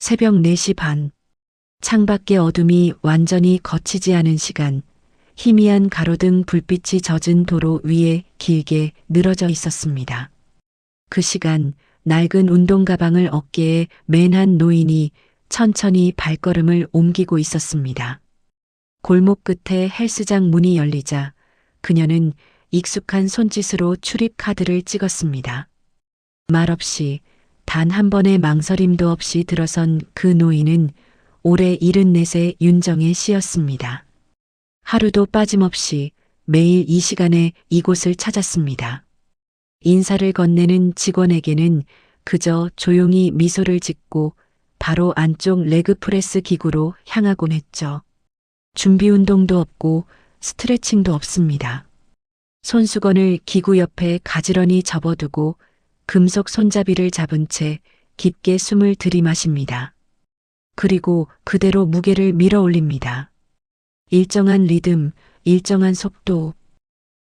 새벽 4시 반. 창밖의 어둠이 완전히 걷히지 않은 시간. 희미한 가로등 불빛이 젖은 도로 위에 길게 늘어져 있었습니다. 그 시간 낡은 운동 가방을 어깨에 맨 한 노인이 천천히 발걸음을 옮기고 있었습니다. 골목 끝에 헬스장 문이 열리자 그녀는 익숙한 손짓으로 출입 카드를 찍었습니다. 말없이 단 한 번의 망설임도 없이 들어선 그 노인은 올해 74세 윤정의 씨였습니다. 하루도 빠짐없이 매일 이 시간에 이곳을 찾았습니다. 인사를 건네는 직원에게는 그저 조용히 미소를 짓고 바로 안쪽 레그프레스 기구로 향하곤 했죠. 준비 운동도 없고 스트레칭도 없습니다. 손수건을 기구 옆에 가지런히 접어두고 금속 손잡이를 잡은 채 깊게 숨을 들이마십니다. 그리고 그대로 무게를 밀어 올립니다. 일정한 리듬, 일정한 속도.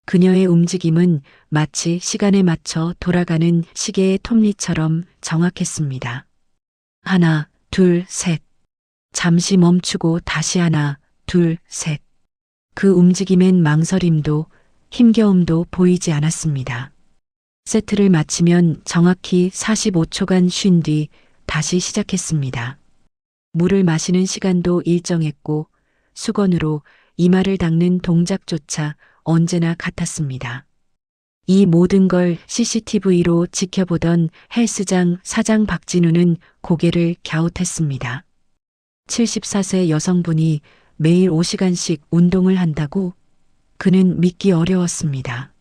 그녀의 움직임은 마치 시간에 맞춰 돌아가는 시계의 톱니처럼 정확했습니다. 하나, 둘, 셋. 잠시 멈추고 다시 하나, 둘, 셋. 그 움직임엔 망설임도 힘겨움도 보이지 않았습니다. 세트를 마치면 정확히 45초간 쉰 뒤 다시 시작했습니다. 물을 마시는 시간도 일정했고 수건으로 이마를 닦는 동작조차 언제나 같았습니다. 이 모든 걸 CCTV로 지켜보던 헬스장 사장 박진우는 고개를 갸웃했습니다. 74세 여성분이 매일 5시간씩 운동을 한다고? 그는 믿기 어려웠습니다.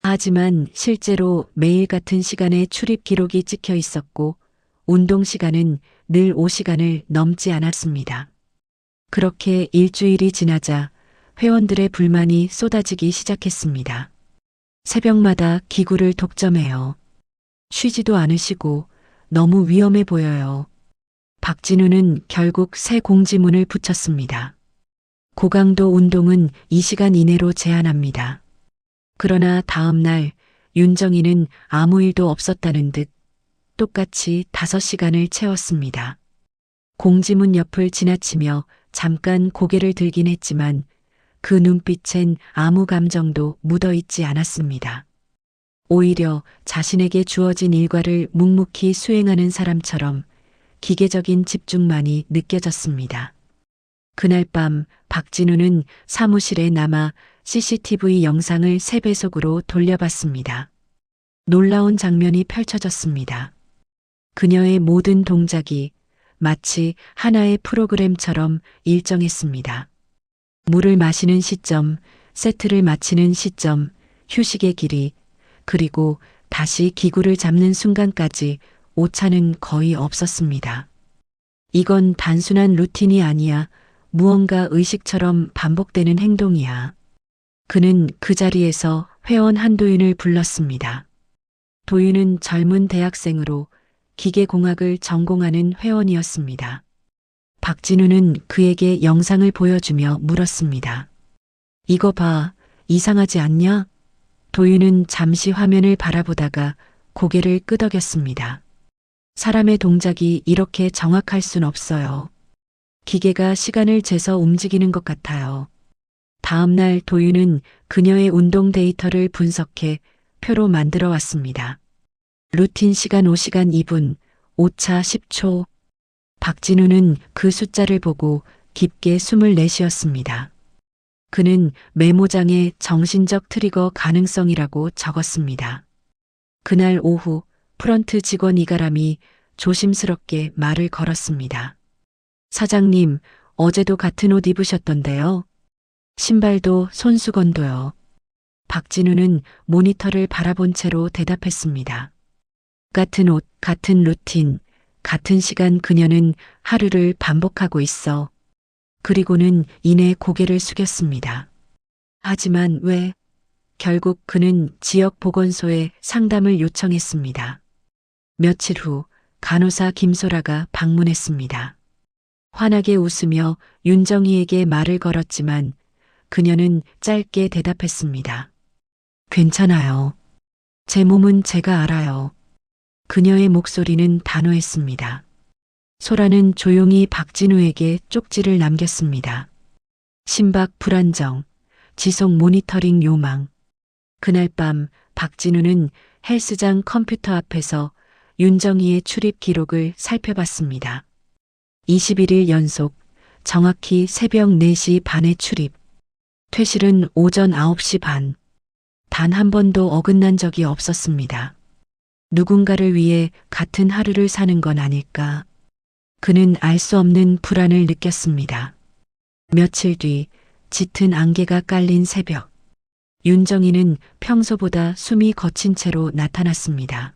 하지만 실제로 매일 같은 시간에 출입 기록이 찍혀 있었고 운동 시간은 늘 5시간을 넘지 않았습니다. 그렇게 일주일이 지나자 회원들의 불만이 쏟아지기 시작했습니다. 새벽마다 기구를 독점해요. 쉬지도 않으시고 너무 위험해 보여요. 박진우는 결국 새 공지문을 붙였습니다. 고강도 운동은 2시간 이내로 제한합니다. 그러나 다음 날 윤정이는 아무 일도 없었다는 듯 똑같이 5시간을 채웠습니다. 공지문 옆을 지나치며 잠깐 고개를 들긴 했지만 그 눈빛엔 아무 감정도 묻어있지 않았습니다. 오히려 자신에게 주어진 일과를 묵묵히 수행하는 사람처럼 기계적인 집중만이 느껴졌습니다. 그날 밤 박진우는 사무실에 남아 CCTV 영상을 3배속으로 돌려봤습니다. 놀라운 장면이 펼쳐졌습니다. 그녀의 모든 동작이 마치 하나의 프로그램처럼 일정했습니다. 물을 마시는 시점, 세트를 마치는 시점, 휴식의 길이, 그리고 다시 기구를 잡는 순간까지 오차는 거의 없었습니다. 이건 단순한 루틴이 아니야. 무언가 의식처럼 반복되는 행동이야. 그는 그 자리에서 회원 한도윤을 불렀습니다. 도윤은 젊은 대학생으로 기계공학을 전공하는 회원이었습니다. 박진우는 그에게 영상을 보여주며 물었습니다. 이거 봐, 이상하지 않냐? 도윤은 잠시 화면을 바라보다가 고개를 끄덕였습니다. 사람의 동작이 이렇게 정확할 순 없어요. 기계가 시간을 재서 움직이는 것 같아요. 다음 날 도윤은 그녀의 운동 데이터를 분석해 표로 만들어 왔습니다. 루틴 시간 5시간 2분, 오차 10초. 박진우는 그 숫자를 보고 깊게 숨을 내쉬었습니다. 그는 메모장에 정신적 트리거 가능성이라고 적었습니다. 그날 오후 프런트 직원 이가람이 조심스럽게 말을 걸었습니다. 사장님, 어제도 같은 옷 입으셨던데요. 신발도 손수건도요. 박진우는 모니터를 바라본 채로 대답했습니다. 같은 옷, 같은 루틴, 같은 시간 그녀는 하루를 반복하고 있어. 그리고는 이내 고개를 숙였습니다. 하지만 왜? 결국 그는 지역 보건소에 상담을 요청했습니다. 며칠 후 간호사 김소라가 방문했습니다. 환하게 웃으며 윤정이에게 말을 걸었지만 그녀는 짧게 대답했습니다. 괜찮아요. 제 몸은 제가 알아요. 그녀의 목소리는 단호했습니다. 소라는 조용히 박진우에게 쪽지를 남겼습니다. 심박 불안정, 지속 모니터링 요망. 그날 밤 박진우는 헬스장 컴퓨터 앞에서 윤정희의 출입 기록을 살펴봤습니다. 21일 연속, 정확히 새벽 4시 반에 출입. 퇴실은 오전 9시 반. 단 한 번도 어긋난 적이 없었습니다. 누군가를 위해 같은 하루를 사는 건 아닐까. 그는 알 수 없는 불안을 느꼈습니다. 며칠 뒤 짙은 안개가 깔린 새벽. 윤정희는 평소보다 숨이 거친 채로 나타났습니다.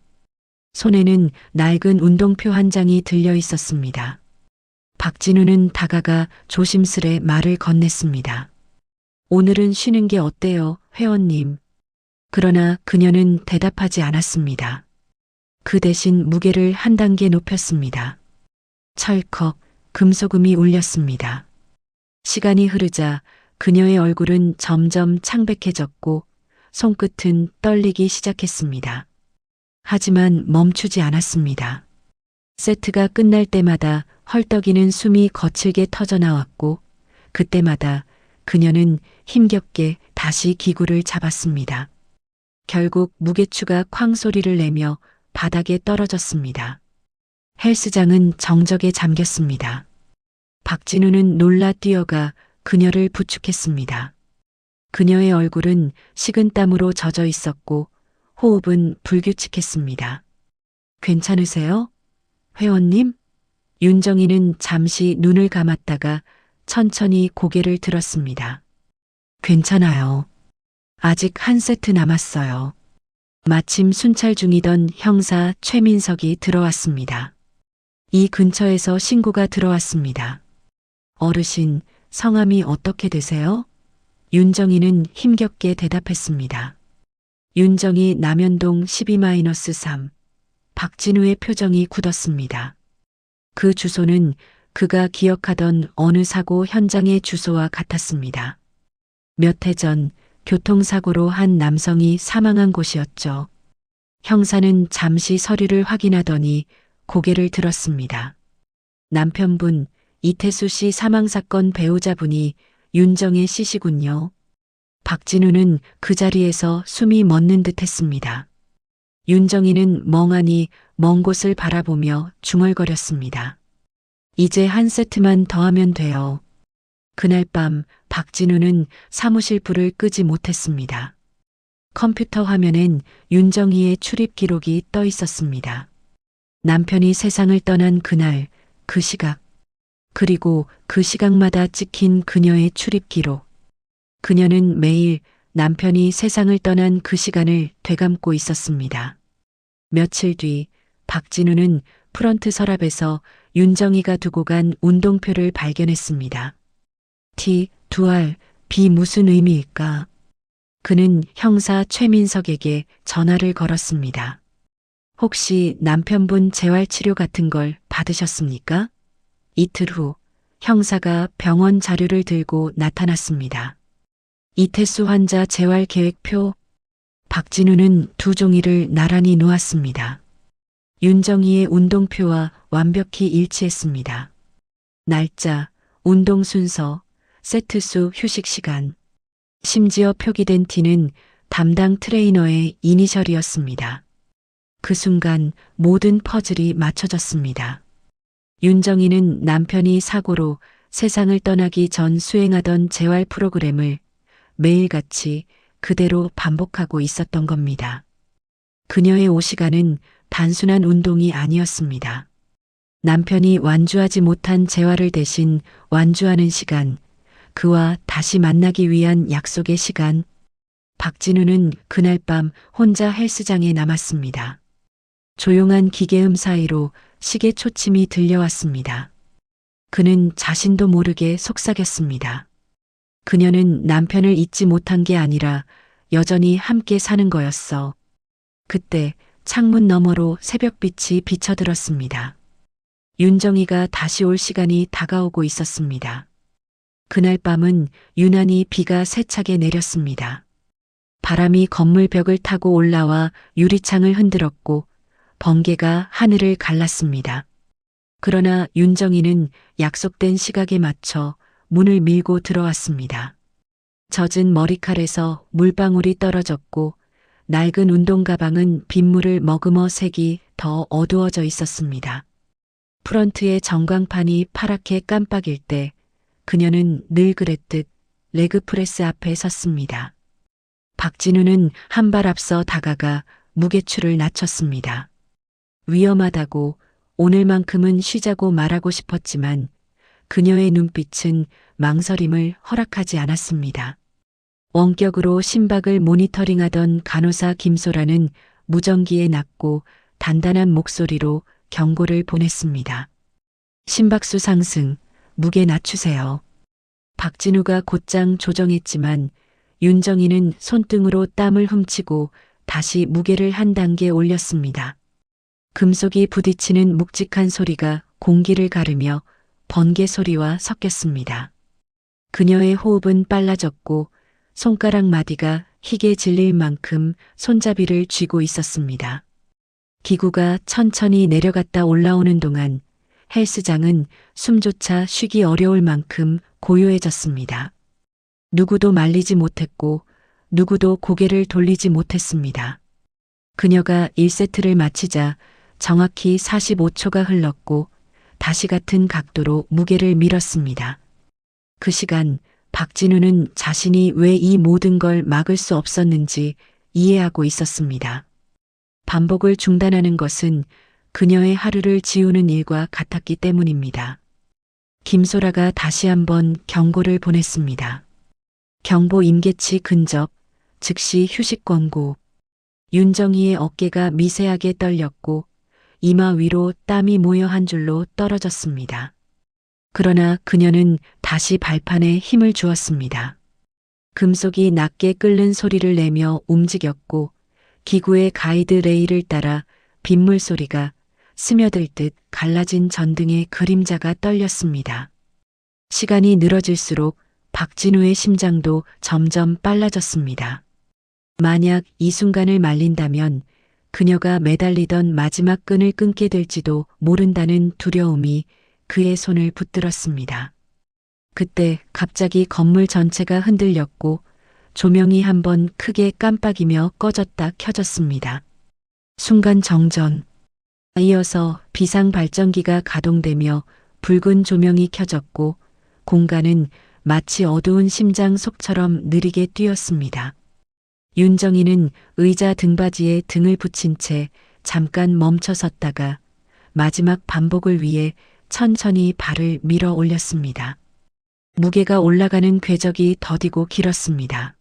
손에는 낡은 운동표 한 장이 들려 있었습니다. 박진우는 다가가 조심스레 말을 건넸습니다. 오늘은 쉬는 게 어때요, 회원님? 그러나 그녀는 대답하지 않았습니다. 그 대신 무게를 한 단계 높였습니다. 철컥 금소금이 울렸습니다. 시간이 흐르자 그녀의 얼굴은 점점 창백해졌고 손끝은 떨리기 시작했습니다. 하지만 멈추지 않았습니다. 세트가 끝날 때마다 헐떡이는 숨이 거칠게 터져나왔고 그때마다 그녀는 힘겹게 다시 기구를 잡았습니다. 결국 무게추가 쾅 소리를 내며 바닥에 떨어졌습니다. 헬스장은 정적에 잠겼습니다. 박진우는 놀라 뛰어가 그녀를 부축했습니다. 그녀의 얼굴은 식은땀으로 젖어 있었고 호흡은 불규칙했습니다. 괜찮으세요? 회원님? 윤정희는 잠시 눈을 감았다가 천천히 고개를 들었습니다. 괜찮아요. 아직 한 세트 남았어요. 마침 순찰 중이던 형사 최민석이 들어왔습니다. 이 근처에서 신고가 들어왔습니다. 어르신, 성함이 어떻게 되세요? 윤정희는 힘겹게 대답했습니다. 윤정희 남현동 12-3. 박진우의 표정이 굳었습니다. 그 주소는 그가 기억하던 어느 사고 현장의 주소와 같았습니다. 몇 해 전 교통사고로 한 남성이 사망한 곳이었죠. 형사는 잠시 서류를 확인하더니 고개를 들었습니다. 남편분 이태수 씨 사망사건 배우자분이 윤정혜 씨시군요. 박진우는 그 자리에서 숨이 멎는 듯 했습니다. 윤정희는 멍하니 먼 곳을 바라보며 중얼거렸습니다. 이제 한 세트만 더 하면 돼요. 그날 밤 박진우는 사무실 불을 끄지 못했습니다. 컴퓨터 화면엔 윤정희의 출입 기록이 떠 있었습니다. 남편이 세상을 떠난 그날, 그 시각, 그리고 그 시각마다 찍힌 그녀의 출입 기록. 그녀는 매일 남편이 세상을 떠난 그 시간을 되감고 있었습니다. 며칠 뒤 박진우는 프런트 서랍에서 윤정희가 두고 간 운동표를 발견했습니다. T, 2R, B 무슨 의미일까? 그는 형사 최민석에게 전화를 걸었습니다. 혹시 남편분 재활치료 같은 걸 받으셨습니까? 이틀 후 형사가 병원 자료를 들고 나타났습니다. 이태수 환자 재활계획표. 박진우는 두 종이를 나란히 놓았습니다. 윤정희의 운동표와 완벽히 일치했습니다. 날짜, 운동 순서, 세트수, 휴식 시간. 심지어 표기된 T는 담당 트레이너의 이니셜이었습니다. 그 순간 모든 퍼즐이 맞춰졌습니다. 윤정희는 남편이 사고로 세상을 떠나기 전 수행하던 재활 프로그램을 매일같이 그대로 반복하고 있었던 겁니다. 그녀의 오시간은 단순한 운동이 아니었습니다. 남편이 완주하지 못한 재활을 대신 완주하는 시간, 그와 다시 만나기 위한 약속의 시간. 박진우는 그날 밤 혼자 헬스장에 남았습니다. 조용한 기계음 사이로 시계 초침이 들려왔습니다. 그는 자신도 모르게 속삭였습니다. 그녀는 남편을 잊지 못한 게 아니라 여전히 함께 사는 거였어. 그때 창문 너머로 새벽빛이 비쳐들었습니다. 윤정희가 다시 올 시간이 다가오고 있었습니다. 그날 밤은 유난히 비가 세차게 내렸습니다. 바람이 건물 벽을 타고 올라와 유리창을 흔들었고 번개가 하늘을 갈랐습니다. 그러나 윤정이는 약속된 시각에 맞춰 문을 밀고 들어왔습니다. 젖은 머리칼에서 물방울이 떨어졌고 낡은 운동 가방은 빗물을 머금어 색이 더 어두워져 있었습니다. 프런트의 전광판이 파랗게 깜빡일 때 그녀는 늘 그랬듯 레그프레스 앞에 섰습니다. 박진우는 한 발 앞서 다가가 무게추를 낮췄습니다. 위험하다고 오늘만큼은 쉬자고 말하고 싶었지만 그녀의 눈빛은 망설임을 허락하지 않았습니다. 원격으로 심박을 모니터링하던 간호사 김소라는 무전기에 낮고 단단한 목소리로 경고를 보냈습니다. 심박수 상승, 무게 낮추세요. 박진우가 곧장 조정했지만 윤정이는 손등으로 땀을 훔치고 다시 무게를 한 단계 올렸습니다. 금속이 부딪히는 묵직한 소리가 공기를 가르며 번개 소리와 섞였습니다. 그녀의 호흡은 빨라졌고 손가락 마디가 희게 질릴 만큼 손잡이를 쥐고 있었습니다. 기구가 천천히 내려갔다 올라오는 동안 헬스장은 숨조차 쉬기 어려울 만큼 고요해졌습니다. 누구도 말리지 못했고 누구도 고개를 돌리지 못했습니다. 그녀가 1세트를 마치자 정확히 45초가 흘렀고 다시 같은 각도로 무게를 밀었습니다. 그 시간 박진우는 자신이 왜 이 모든 걸 막을 수 없었는지 이해하고 있었습니다. 반복을 중단하는 것은 그녀의 하루를 지우는 일과 같았기 때문입니다. 김소라가 다시 한번 경고를 보냈습니다. 경보 임계치 근접, 즉시 휴식 권고. 윤정이의 어깨가 미세하게 떨렸고 이마 위로 땀이 모여 한 줄로 떨어졌습니다. 그러나 그녀는 다시 발판에 힘을 주었습니다. 금속이 낮게 끓는 소리를 내며 움직였고 기구의 가이드 레일을 따라 빗물 소리가 스며들 듯 갈라진 전등의 그림자가 떨렸습니다. 시간이 늘어질수록 박진우의 심장도 점점 빨라졌습니다. 만약 이 순간을 말린다면 그녀가 매달리던 마지막 끈을 끊게 될지도 모른다는 두려움이 그의 손을 붙들었습니다. 그때 갑자기 건물 전체가 흔들렸고 조명이 한번 크게 깜빡이며 꺼졌다 켜졌습니다. 순간 정전. 이어서 비상 발전기가 가동되며 붉은 조명이 켜졌고 공간은 마치 어두운 심장 속처럼 느리게 뛰었습니다. 윤정이는 의자 등받이에 등을 붙인 채 잠깐 멈춰 섰다가 마지막 반복을 위해 천천히 발을 밀어 올렸습니다. 무게가 올라가는 궤적이 더디고 길었습니다.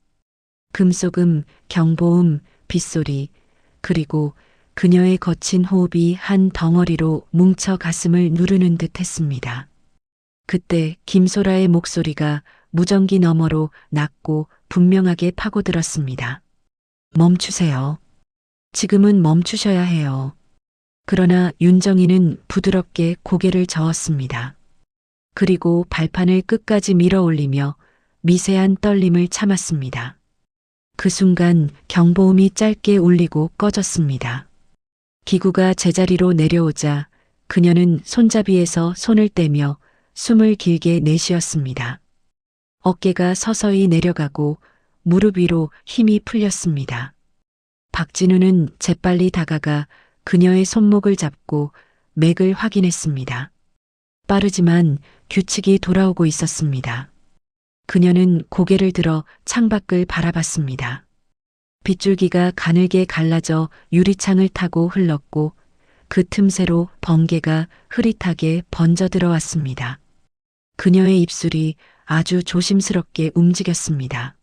금속음, 경보음, 빗소리, 그리고 그녀의 거친 호흡이 한 덩어리로 뭉쳐 가슴을 누르는 듯 했습니다. 그때 김소라의 목소리가 무전기 너머로 낮고 분명하게 파고들었습니다. 멈추세요. 지금은 멈추셔야 해요. 그러나 윤정이는 부드럽게 고개를 저었습니다. 그리고 발판을 끝까지 밀어 올리며 미세한 떨림을 참았습니다. 그 순간 경보음이 짧게 울리고 꺼졌습니다. 기구가 제자리로 내려오자 그녀는 손잡이에서 손을 떼며 숨을 길게 내쉬었습니다. 어깨가 서서히 내려가고 무릎 위로 힘이 풀렸습니다. 박진우는 재빨리 다가가 그녀의 손목을 잡고 맥을 확인했습니다. 빠르지만 규칙이 돌아오고 있었습니다. 그녀는 고개를 들어 창밖을 바라봤습니다. 빗줄기가 가늘게 갈라져 유리창을 타고 흘렀고 그 틈새로 번개가 흐릿하게 번져 들어왔습니다. 그녀의 입술이 아주 조심스럽게 움직였습니다.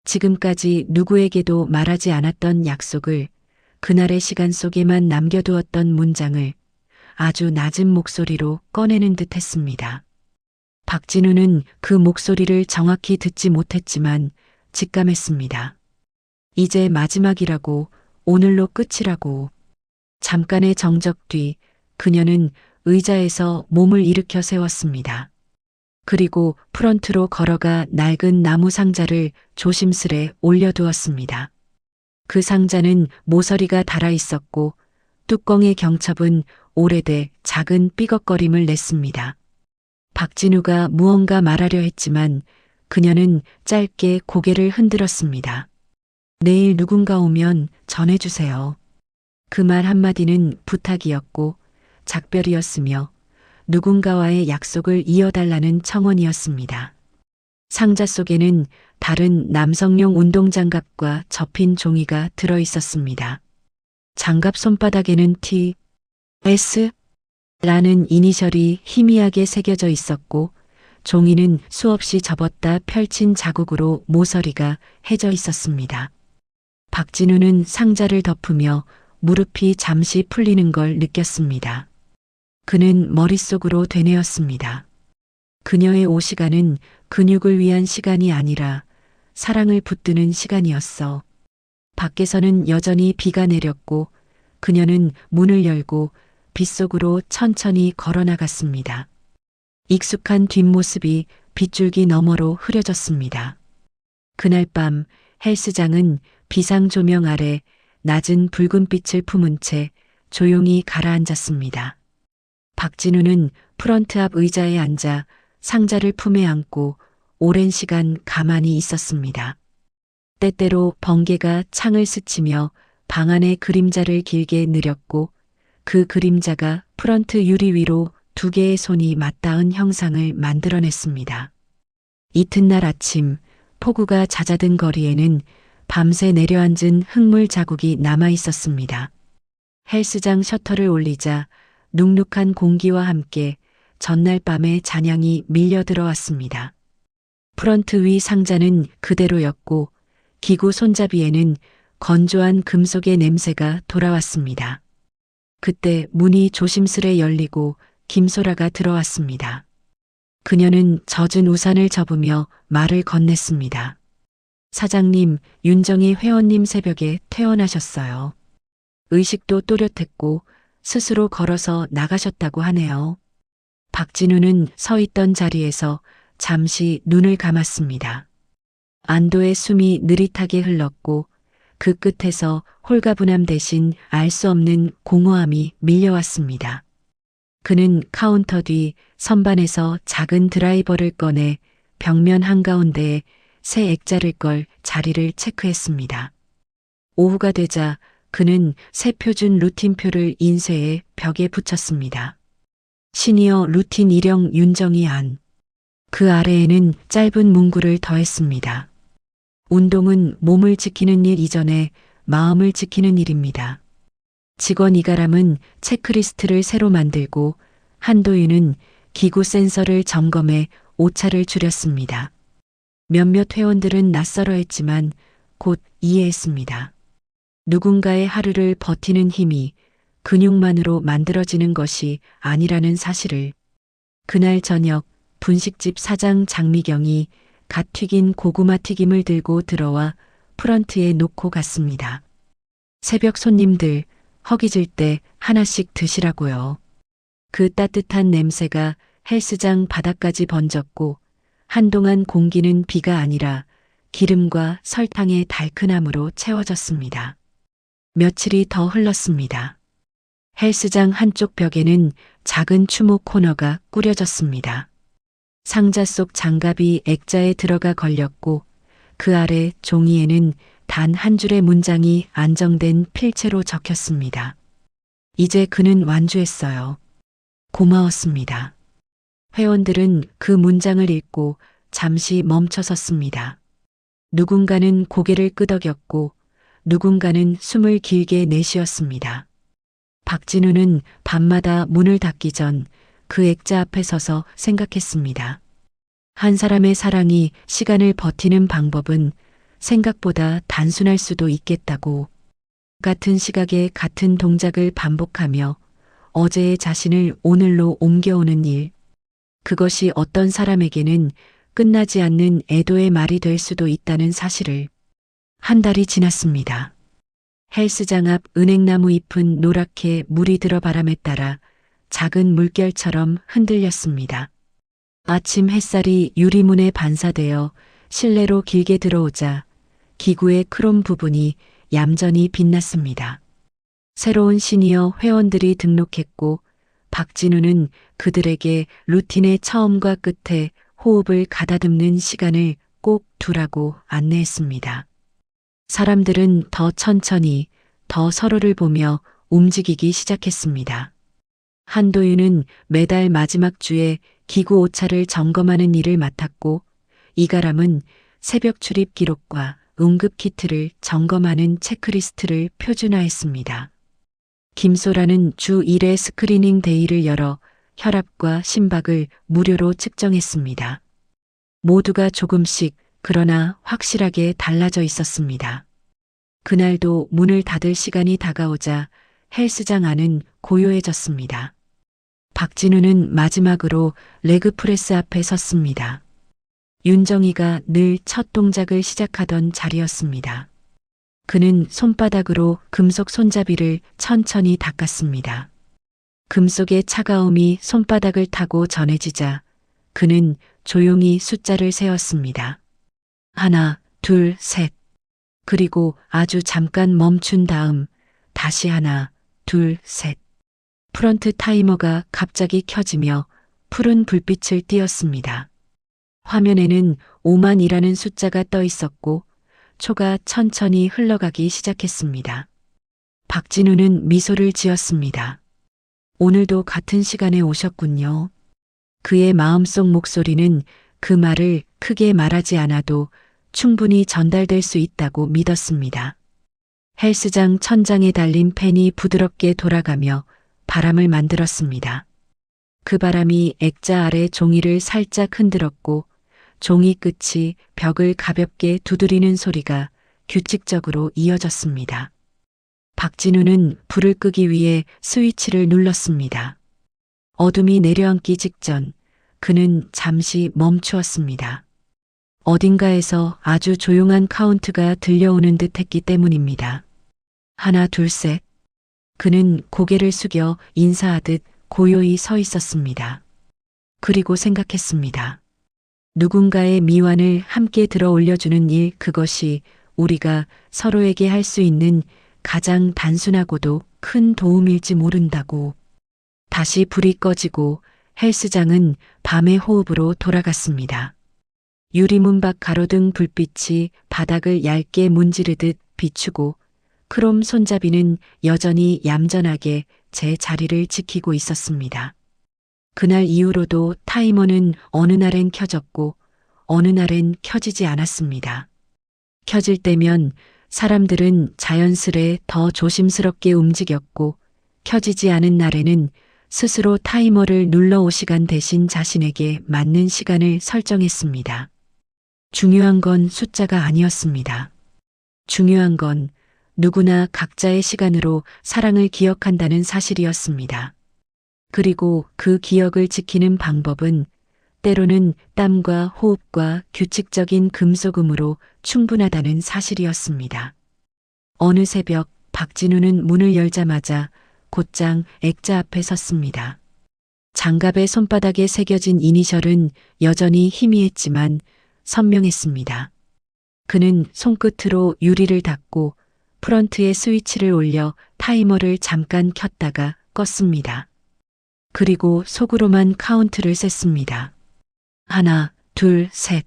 지금까지 누구에게도 말하지 않았던 약속을 그날의 시간 속에만 남겨두었던 문장을 아주 낮은 목소리로 꺼내는 듯 했습니다. 박진우는 그 목소리를 정확히 듣지 못했지만 직감했습니다. 이제 마지막이라고, 오늘로 끝이라고. 잠깐의 정적 뒤 그녀는 의자에서 몸을 일으켜 세웠습니다. 그리고 프런트로 걸어가 낡은 나무 상자를 조심스레 올려두었습니다. 그 상자는 모서리가 달아 있었고 뚜껑의 경첩은 오래돼 작은 삐걱거림을 냈습니다. 박진우가 무언가 말하려 했지만 그녀는 짧게 고개를 흔들었습니다. 내일 누군가 오면 전해주세요. 그 말 한마디는 부탁이었고 작별이었으며 누군가와의 약속을 이어달라는 청원이었습니다. 상자 속에는 다른 남성용 운동장갑과 접힌 종이가 들어 있었습니다. 장갑 손바닥에는 T.S. 라는 이니셜이 희미하게 새겨져 있었고 종이는 수없이 접었다 펼친 자국으로 모서리가 해져 있었습니다. 박진우는 상자를 덮으며 무릎이 잠시 풀리는 걸 느꼈습니다. 그는 머릿속으로 되뇌었습니다. 그녀의 오시간은 근육을 위한 시간이 아니라 사랑을 붙드는 시간이었어. 밖에서는 여전히 비가 내렸고 그녀는 문을 열고 빗속으로 천천히 걸어나갔습니다. 익숙한 뒷모습이 빗줄기 너머로 흐려졌습니다. 그날 밤 헬스장은 비상 조명 아래 낮은 붉은 빛을 품은 채 조용히 가라앉았습니다. 박진우는 프런트 앞 의자에 앉아 상자를 품에 안고 오랜 시간 가만히 있었습니다. 때때로 번개가 창을 스치며 방 안의 그림자를 길게 느렸고 그 그림자가 프런트 유리 위로 두 개의 손이 맞닿은 형상을 만들어냈습니다. 이튿날 아침 폭우가 잦아든 거리에는 밤새 내려앉은 흙물 자국이 남아 있었습니다. 헬스장 셔터를 올리자 눅눅한 공기와 함께 전날 밤의 잔향이 밀려 들어왔습니다. 프런트 위 상자는 그대로였고 기구 손잡이에는 건조한 금속의 냄새가 돌아왔습니다. 그때 문이 조심스레 열리고 김소라가 들어왔습니다. 그녀는 젖은 우산을 접으며 말을 건넸습니다. 사장님, 윤정희 회원님 새벽에 퇴원하셨어요. 의식도 또렷했고 스스로 걸어서 나가셨다고 하네요. 박진우는 서 있던 자리에서 잠시 눈을 감았습니다. 안도의 숨이 느릿하게 흘렀고 그 끝에서 홀가분함 대신 알 수 없는 공허함이 밀려왔습니다. 그는 카운터 뒤 선반에서 작은 드라이버를 꺼내 벽면 한가운데에 새 액자를 걸 자리를 체크했습니다. 오후가 되자 그는 새 표준 루틴표를 인쇄해 벽에 붙였습니다. 시니어 루틴 일형 윤정희 안. 그 아래에는 짧은 문구를 더했습니다. 운동은 몸을 지키는 일 이전에 마음을 지키는 일입니다. 직원 이가람은 체크리스트를 새로 만들고 한도윤은 기구 센서를 점검해 오차를 줄였습니다. 몇몇 회원들은 낯설어했지만 곧 이해했습니다. 누군가의 하루를 버티는 힘이 근육만으로 만들어지는 것이 아니라는 사실을. 그날 저녁 분식집 사장 장미경이 갓 튀긴 고구마 튀김을 들고 들어와 프런트에 놓고 갔습니다. 새벽 손님들 허기질 때 하나씩 드시라고요. 그 따뜻한 냄새가 헬스장 바닥까지 번졌고 한동안 공기는 비가 아니라 기름과 설탕의 달큰함으로 채워졌습니다. 며칠이 더 흘렀습니다. 헬스장 한쪽 벽에는 작은 추모 코너가 꾸려졌습니다. 상자 속 장갑이 액자에 들어가 걸렸고 그 아래 종이에는 단 한 줄의 문장이 안정된 필체로 적혔습니다. 이제 그는 완주했어요. 고마웠습니다. 회원들은 그 문장을 읽고 잠시 멈춰섰습니다. 누군가는 고개를 끄덕였고 누군가는 숨을 길게 내쉬었습니다. 박진우는 밤마다 문을 닫기 전 그 액자 앞에 서서 생각했습니다. 한 사람의 사랑이 시간을 버티는 방법은 생각보다 단순할 수도 있겠다고. 같은 시각에 같은 동작을 반복하며 어제의 자신을 오늘로 옮겨오는 일. 그것이 어떤 사람에게는 끝나지 않는 애도의 말이 될 수도 있다는 사실을. 한 달이 지났습니다. 헬스장 앞 은행나무 잎은 노랗게 물이 들어 바람에 따라 작은 물결처럼 흔들렸습니다. 아침 햇살이 유리문에 반사되어 실내로 길게 들어오자 기구의 크롬 부분이 얌전히 빛났습니다. 새로운 시니어 회원들이 등록했고 박진우는 그들에게 루틴의 처음과 끝에 호흡을 가다듬는 시간을 꼭 두라고 안내했습니다. 사람들은 더 천천히, 더 서로를 보며 움직이기 시작했습니다. 한도윤은 매달 마지막 주에 기구 오차를 점검하는 일을 맡았고, 이가람은 새벽 출입 기록과 응급 키트를 점검하는 체크리스트를 표준화했습니다. 김소라는 주 1회 스크리닝 데이를 열어 혈압과 심박을 무료로 측정했습니다. 모두가 조금씩 그러나 확실하게 달라져 있었습니다. 그날도 문을 닫을 시간이 다가오자 헬스장 안은 고요해졌습니다. 박진우는 마지막으로 레그프레스 앞에 섰습니다. 윤정이가 늘 첫 동작을 시작하던 자리였습니다. 그는 손바닥으로 금속 손잡이를 천천히 닦았습니다. 금속의 차가움이 손바닥을 타고 전해지자 그는 조용히 숫자를 세었습니다. 하나, 둘, 셋. 그리고 아주 잠깐 멈춘 다음 다시 하나, 둘, 셋. 프런트 타이머가 갑자기 켜지며 푸른 불빛을 띄었습니다. 화면에는 5만이라는 숫자가 떠 있었고 초가 천천히 흘러가기 시작했습니다. 박진우는 미소를 지었습니다. 오늘도 같은 시간에 오셨군요. 그의 마음속 목소리는 그 말을 크게 말하지 않아도 충분히 전달될 수 있다고 믿었습니다. 헬스장 천장에 달린 팬이 부드럽게 돌아가며 바람을 만들었습니다. 그 바람이 액자 아래 종이를 살짝 흔들었고 종이 끝이 벽을 가볍게 두드리는 소리가 규칙적으로 이어졌습니다. 박진우는 불을 끄기 위해 스위치를 눌렀습니다. 어둠이 내려앉기 직전 그는 잠시 멈추었습니다. 어딘가에서 아주 조용한 카운트가 들려오는 듯 했기 때문입니다. 하나, 둘, 셋. 그는 고개를 숙여 인사하듯 고요히 서 있었습니다. 그리고 생각했습니다. 누군가의 미완을 함께 들어 올려주는 일, 그것이 우리가 서로에게 할 수 있는 가장 단순하고도 큰 도움일지 모른다고. 다시 불이 꺼지고 헬스장은 밤의 호흡으로 돌아갔습니다. 유리문 밖 가로등 불빛이 바닥을 얇게 문지르듯 비추고 크롬 손잡이는 여전히 얌전하게 제 자리를 지키고 있었습니다. 그날 이후로도 타이머는 어느 날엔 켜졌고 어느 날엔 켜지지 않았습니다. 켜질 때면 사람들은 자연스레 더 조심스럽게 움직였고 켜지지 않은 날에는 스스로 타이머를 눌러 5시간 대신 자신에게 맞는 시간을 설정했습니다. 중요한 건 숫자가 아니었습니다. 중요한 건 누구나 각자의 시간으로 사랑을 기억한다는 사실이었습니다. 그리고 그 기억을 지키는 방법은 때로는 땀과 호흡과 규칙적인 금속음으로 충분하다는 사실이었습니다. 어느 새벽 박진우는 문을 열자마자 곧장 액자 앞에 섰습니다. 장갑의 손바닥에 새겨진 이니셜은 여전히 희미했지만 선명했습니다. 그는 손끝으로 유리를 닫고 프런트에 스위치를 올려 타이머를 잠깐 켰다가 껐습니다. 그리고 속으로만 카운트를 셌습니다. 하나, 둘, 셋.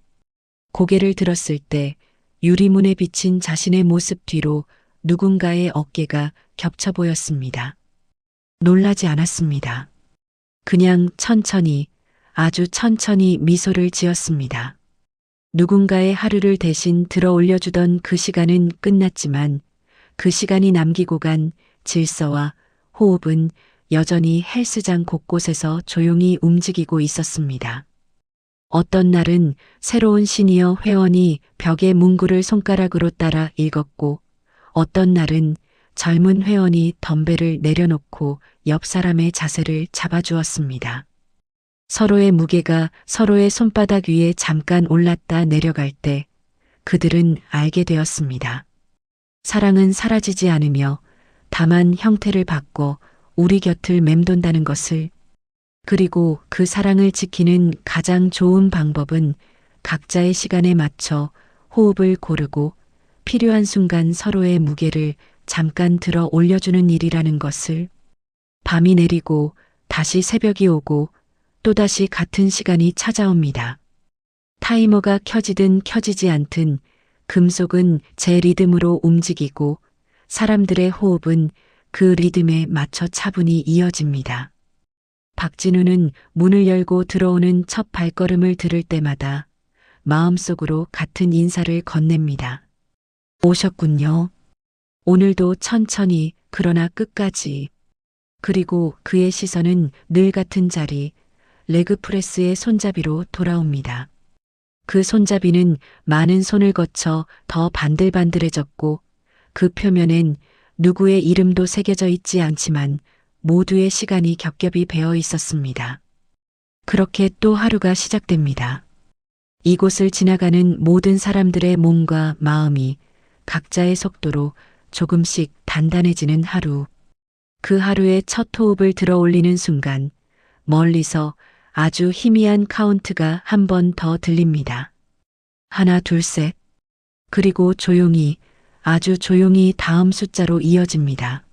고개를 들었을 때 유리문에 비친 자신의 모습 뒤로 누군가의 어깨가 겹쳐 보였습니다. 놀라지 않았습니다. 그냥 천천히, 아주 천천히 미소를 지었습니다. 누군가의 하루를 대신 들어 올려주던 그 시간은 끝났지만 그 시간이 남기고 간 질서와 호흡은 여전히 헬스장 곳곳에서 조용히 움직이고 있었습니다. 어떤 날은 새로운 시니어 회원이 벽에 문구를 손가락으로 따라 읽었고 어떤 날은 젊은 회원이 덤벨을 내려놓고 옆 사람의 자세를 잡아주었습니다. 서로의 무게가 서로의 손바닥 위에 잠깐 올랐다 내려갈 때 그들은 알게 되었습니다. 사랑은 사라지지 않으며 다만 형태를 바꿔 우리 곁을 맴돈다는 것을. 그리고 그 사랑을 지키는 가장 좋은 방법은 각자의 시간에 맞춰 호흡을 고르고 필요한 순간 서로의 무게를 잠깐 들어 올려주는 일이라는 것을. 밤이 내리고 다시 새벽이 오고 또다시 같은 시간이 찾아옵니다. 타이머가 켜지든 켜지지 않든 금속은 제 리듬으로 움직이고 사람들의 호흡은 그 리듬에 맞춰 차분히 이어집니다. 박진우는 문을 열고 들어오는 첫 발걸음을 들을 때마다 마음속으로 같은 인사를 건넵니다. 오셨군요. 오늘도 천천히 그러나 끝까지. 그리고 그의 시선은 늘 같은 자리, 레그프레스의 손잡이로 돌아옵니다. 그 손잡이는 많은 손을 거쳐 더 반들반들해졌고 그 표면엔 누구의 이름도 새겨져 있지 않지만 모두의 시간이 겹겹이 배어 있었습니다. 그렇게 또 하루가 시작됩니다. 이곳을 지나가는 모든 사람들의 몸과 마음이 각자의 속도로 조금씩 단단해지는 하루. 그 하루의 첫 호흡을 들어 올리는 순간 멀리서 아주 희미한 카운트가 한 번 더 들립니다. 하나, 둘, 셋. 그리고 조용히, 아주 조용히 다음 숫자로 이어집니다.